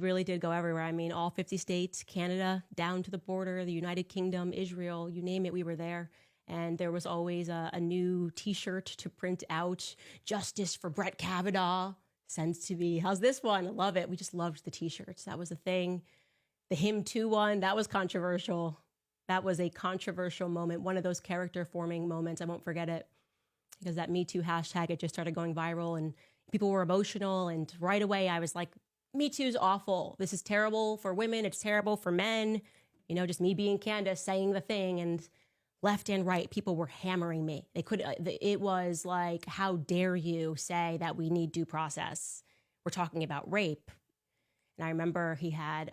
really did go everywhere. I mean, all 50 states, Canada, down to the border, the United Kingdom, Israel, you name it, we were there. And there was always a new T-shirt to print out, "Justice for Brett Kavanaugh," sends to me. How's this one? I love it. We just loved the T-shirts. That was the thing. The Him Too one, that was controversial. That was a controversial moment, one of those character forming moments. I won't forget it, because that Me Too hashtag, it just started going viral and people were emotional. And right away I was like, Me Too's awful. This is terrible for women. It's terrible for men. You know, just me being Candace saying the thing, and left and right, people were hammering me. They could, it was like, how dare you say that we need due process? We're talking about rape. And I remember he had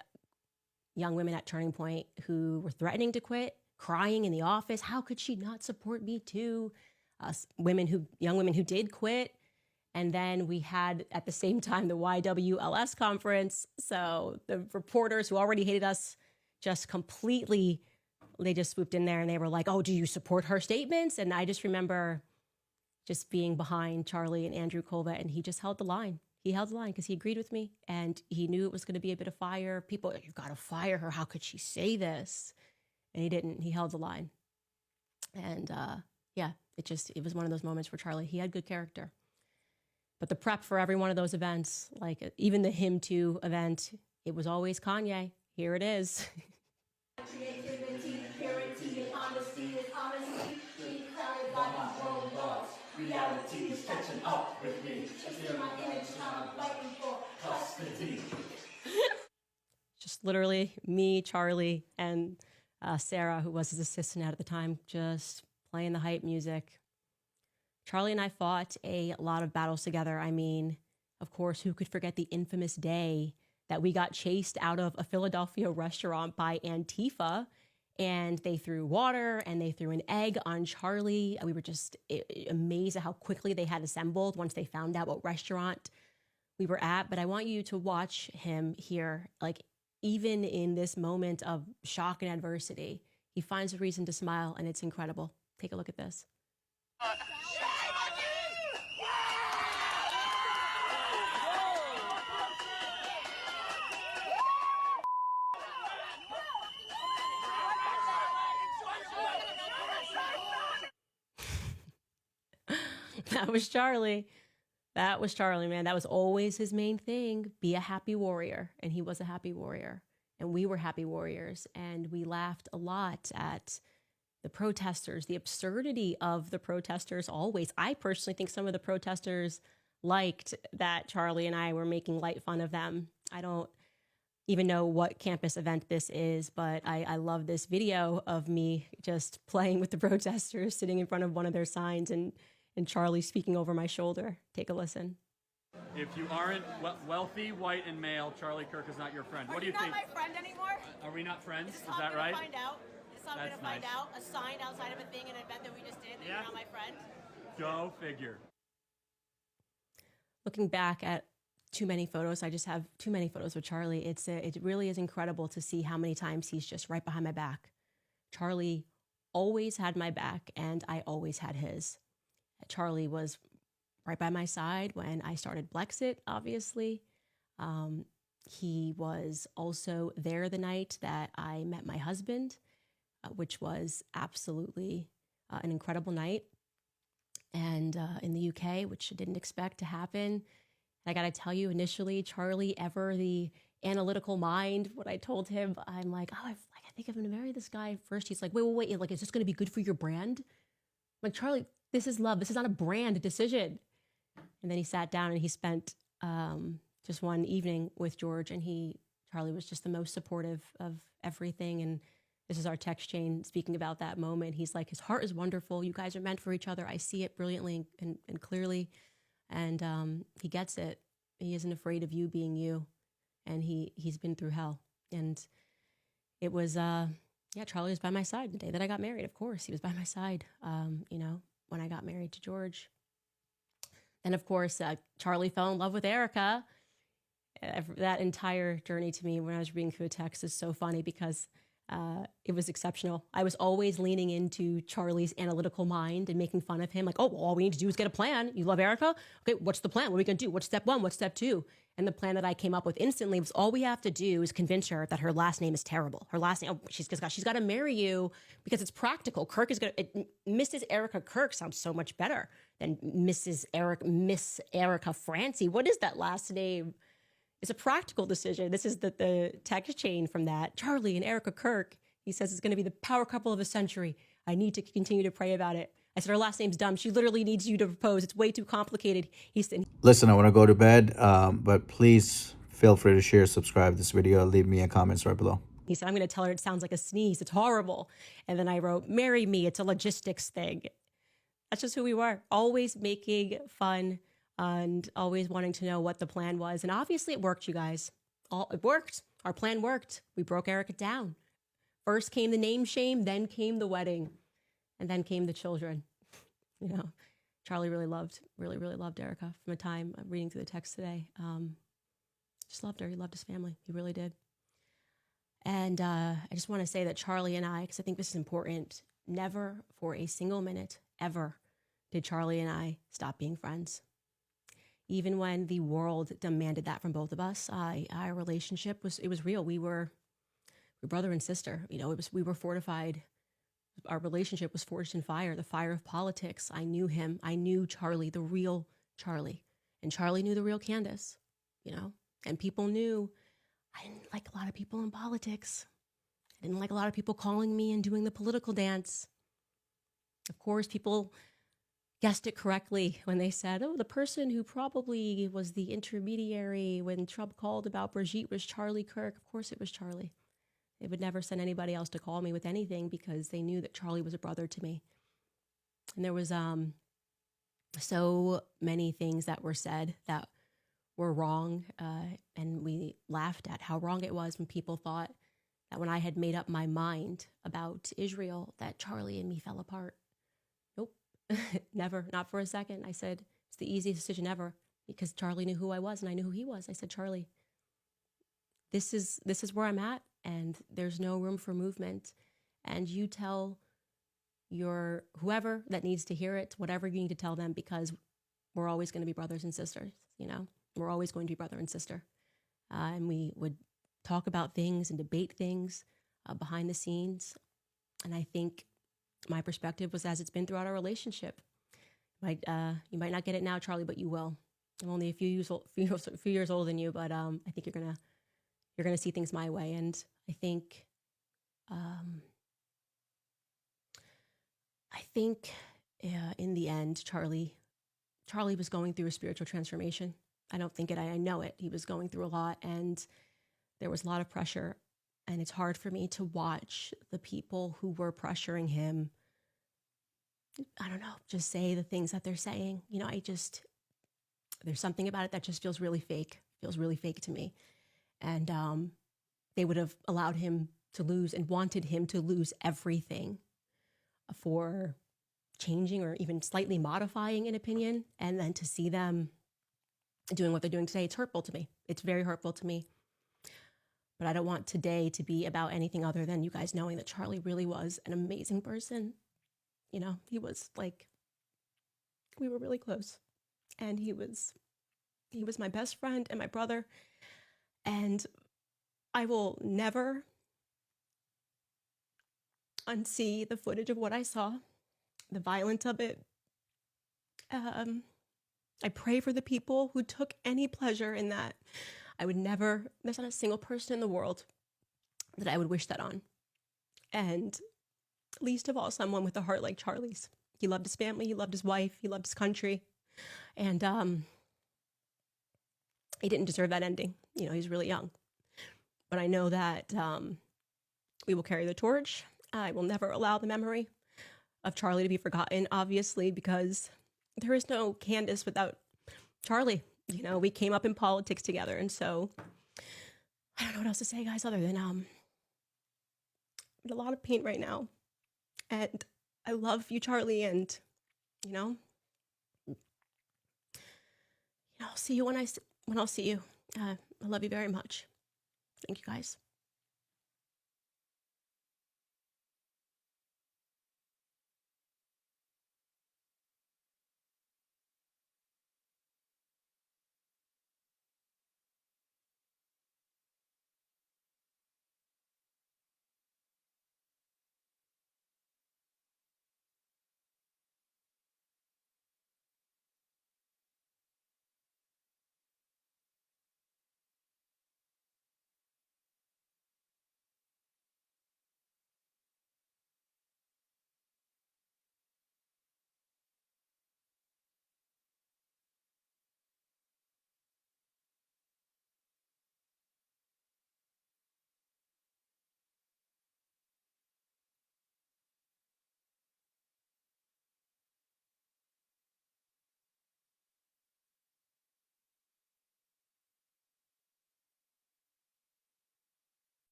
young women at Turning Point who were threatening to quit, crying in the office. How could she not support Me Too? Young women who did quit. And then we had at the same time the YWLS conference. So the reporters who already hated us just completely, they just swooped in there and they were like, "Oh, do you support her statements?" And I just remember just being behind Charlie and Andrew Colvett, and he just held the line. He held the line because he agreed with me and he knew it was going to be a bit of fire. People, "You've got to fire her. How could she say this?" And he didn't. He held the line. And yeah, it was one of those moments where Charlie, he had good character. But the prep for every one of those events, like even the Him Too event, it was always Kanye. Here it is. Creativity, purity, and honesty is honesty. Being clouded by these wrong thoughts. Reality is catching up with me. Just my image, I'm fighting for custody. Just literally me, Charlie, and Sarah, who was his assistant at the time, just playing the hype music. Charlie and I fought a lot of battles together. I mean, of course, who could forget the infamous day that we got chased out of a Philadelphia restaurant by Antifa, and they threw water and they threw an egg on Charlie. We were just amazed at how quickly they had assembled once they found out what restaurant we were at. But I want you to watch him here, like even in this moment of shock and adversity, he finds a reason to smile, and it's incredible. Take a look at this. That was Charlie. That was Charlie, man. That was always his main thing. Be a happy warrior. And he was a happy warrior. And we were happy warriors. And we laughed a lot at the protesters, the absurdity of the protesters always. I personally think some of the protesters liked that Charlie and I were making light fun of them. I don't even know what campus event this is, but I love this video of me just playing with the protesters, sitting in front of one of their signs, and Charlie speaking over my shoulder. Take a listen. If you aren't wealthy, white, and male, Charlie Kirk is not your friend. What do you think? Not my friend anymore? Are we not friends? Is that right? Find out. I'm going to find out. A sign outside of a thing, an event that we just did, that you're not my friend. Go figure. Looking back at too many photos, I just have too many photos with Charlie. It really is incredible to see how many times he's just right behind my back. Charlie always had my back, and I always had his. Charlie was right by my side when I started Blexit, obviously. He was also there the night that I met my husband, which was absolutely an incredible night. And in the UK, which I didn't expect to happen. I got to tell you, initially, Charlie, ever the analytical mind, when I told him, I'm like, I think I'm going to marry this guy first. He's like, wait, like, is this going to be good for your brand? I'm like, Charlie, this is love. This is not a brand decision. And then he sat down and he spent just one evening with George, and Charlie was just the most supportive of everything. And this is our text chain speaking about that moment. He's like, his heart is wonderful. You guys are meant for each other. I see it brilliantly and clearly. And he gets it. He isn't afraid of you being you. And he's been through hell. And it was, Charlie was by my side the day that I got married. Of course, he was by my side, when I got married to George. And of course, Charlie fell in love with Erica. That entire journey to me when I was reading through a text is so funny because it was exceptional. I was always leaning into Charlie's analytical mind and making fun of him. Like, oh, well, all we need to do is get a plan. You love Erica? Okay, what's the plan? What are we going to do? What's step one? What's step two? And the plan that I came up with instantly was all we have to do is convince her that her last name is terrible. Her last name, she's got to marry you because it's practical. Mrs. Erica Kirk sounds so much better than Miss Erica Francie. What is that last name? It's a practical decision. This is the text chain from that. Charlie and Erica Kirk. He says it's going to be the power couple of a century. I need to continue to pray about it. I said, her last name's dumb. She literally needs you to propose. It's way too complicated. He said, listen, I want to go to bed, but please feel free to share, subscribe this video, leave me a comments right below. He said, I'm going to tell her it sounds like a sneeze. It's horrible. And then I wrote, marry me. It's a logistics thing. That's just who we were. Always making fun and always wanting to know what the plan was. And obviously it worked, you guys. It worked. Our plan worked. We broke Erica down. First came the name shame, then came the wedding, and then came the children. You know, Charlie really loved Erica from a time I'm reading through the text today. Just loved her. He loved his family. He really did. And I just want to say that Charlie and I, because I think this is important, never for a single minute, ever, did Charlie and I stop being friends. Even when the world demanded that from both of us, our relationship was real. We were brother and sister. You know, we were fortified. Our relationship was forged in fire, the fire of politics. I knew him. I knew Charlie, the real Charlie. And Charlie knew the real Candace, you know? And people knew I didn't like a lot of people in politics. I didn't like a lot of people calling me and doing the political dance. Of course, people guessed it correctly when they said, oh, the person who probably was the intermediary when Trump called about Brigitte was Charlie Kirk. Of course it was Charlie. They would never send anybody else to call me with anything because they knew that Charlie was a brother to me. And there was so many things that were said that were wrong. And we laughed at how wrong it was when people thought that when I had made up my mind about Israel, that Charlie and me fell apart. Nope, never, not for a second. I said, it's the easiest decision ever because Charlie knew who I was and I knew who he was. I said, Charlie, this is where I'm at. And there's no room for movement. And you tell your whoever that needs to hear it, whatever you need to tell them, because we're always going to be brothers and sisters, you know? We're always going to be brother and sister. And we would talk about things and debate things behind the scenes. And I think my perspective was as it's been throughout our relationship. You might not get it now, Charlie, but you will. I'm only a few years older than you, but I think you're gonna see things my way. And I think in the end, Charlie was going through a spiritual transformation. I know it. He was going through a lot and there was a lot of pressure. And it's hard for me to watch the people who were pressuring him, I don't know, just say the things that they're saying. You know, there's something about it that just feels really fake to me. And they would have allowed him to lose and wanted him to lose everything for changing or even slightly modifying an opinion. And then to see them doing what they're doing today, it's hurtful to me. It's very hurtful to me. But I don't want today to be about anything other than you guys knowing that Charlie really was an amazing person. You know, he was like, we were really close. And he was my best friend and my brother. And I will never unsee the footage of what I saw, the violence of it. I pray for the people who took any pleasure in that. There's not a single person in the world that I would wish that on. And least of all, someone with a heart like Charlie's. He loved his family, he loved his wife, he loved his country. And he didn't deserve that ending. You know, he's really young. But I know that we will carry the torch. I will never allow the memory of Charlie to be forgotten, obviously, because there is no Candace without Charlie. You know, we came up in politics together. And so I don't know what else to say, guys, other than I'm in a lot of pain right now. And I love you, Charlie. And, you know, I'll see you when I'll see you. I love you very much. Thank you, guys.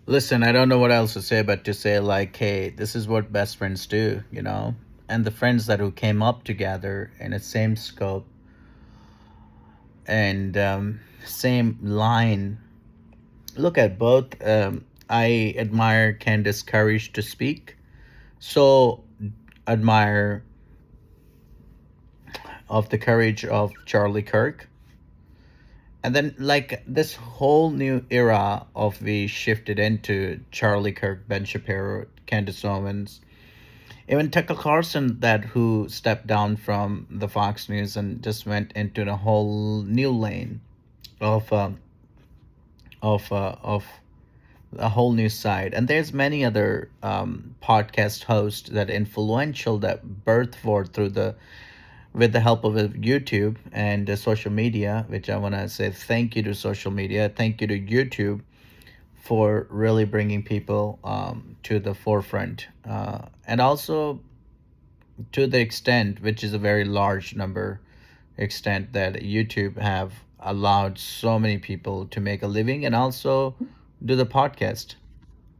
Listen, I don't know what else to say but to say, like, hey, this is what best friends do, you know? And the friends that who came up together in the same scope and same line. Look at both. I admire Candace's courage to speak. So admire of the courage of Charlie Kirk. And then, like, this whole new era of we shifted into Charlie Kirk, Ben Shapiro, Candace Owens, even Tucker Carlson, that who stepped down from the Fox News and just went into a whole new lane of of a whole new side. And there's many other podcast hosts that influential that birthed forth through the with the help of YouTube and social media, which I want to say thank you to social media, thank you to YouTube for really bringing people to the forefront, and also to the extent, which is a very large number extent, that YouTube have allowed so many people to make a living and also do the podcast.